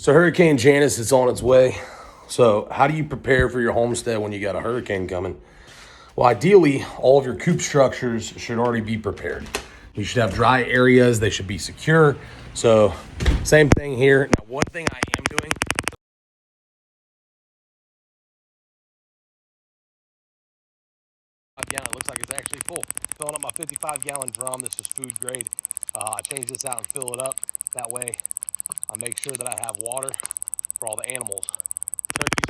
So Hurricane Janice is on its way. So how do you prepare for your homestead when you got a hurricane coming? Well, ideally, all of your coop structures should already be prepared. You should have dry areas. They should be secure. So same thing here. Now, one thing I am doing, it looks like it's actually full. Filling up my 55-gallon drum. This is food grade. I change this out and fill it up. That way I make sure that I have water for all the animals. Turkeys